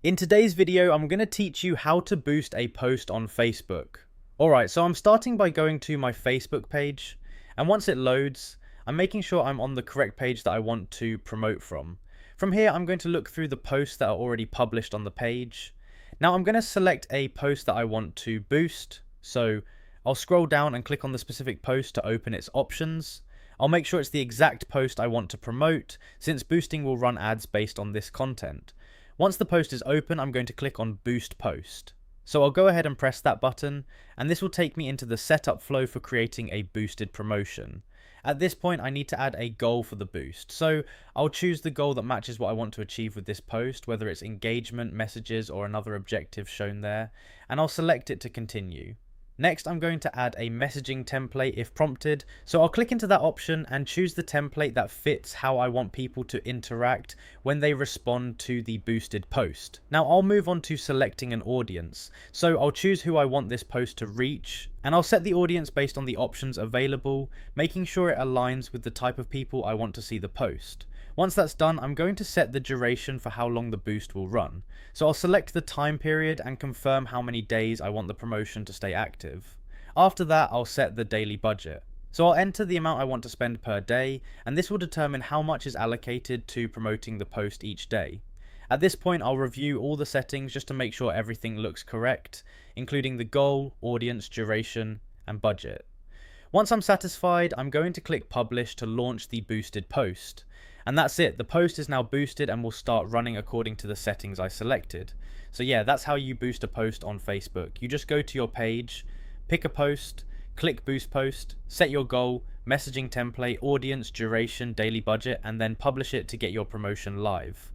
In today's video, I'm going to teach you how to boost a post on Facebook. Alright, so I'm starting by going to my Facebook page, and once it loads, I'm making sure I'm on the correct page that I want to promote from. From here, I'm going to look through the posts that are already published on the page. Now I'm going to select a post that I want to boost, so I'll scroll down and click on the specific post to open its options. I'll make sure it's the exact post I want to promote, since boosting will run ads based on this content. Once the post is open, I'm going to click on Boost Post. So I'll go ahead and press that button, and this will take me into the setup flow for creating a boosted promotion. At this point, I need to add a goal for the boost. So I'll choose the goal that matches what I want to achieve with this post, whether it's engagement, messages, or another objective shown there, and I'll select it to continue. Next, I'm going to add a messaging template if prompted, so I'll click into that option and choose the template that fits how I want people to interact when they respond to the boosted post. Now I'll move on to selecting an audience, so I'll choose who I want this post to reach, and I'll set the audience based on the options available, making sure it aligns with the type of people I want to see the post. Once that's done, I'm going to set the duration for how long the boost will run. So I'll select the time period and confirm how many days I want the promotion to stay active. After that, I'll set the daily budget. So I'll enter the amount I want to spend per day, and this will determine how much is allocated to promoting the post each day. At this point, I'll review all the settings just to make sure everything looks correct, including the goal, audience, duration, and budget. Once I'm satisfied, I'm going to click publish to launch the boosted post. And that's it, the post is now boosted and will start running according to the settings I selected. So yeah, that's how you boost a post on Facebook. You just go to your page, pick a post, click boost post, set your goal, messaging template, audience, duration, daily budget, and then publish it to get your promotion live.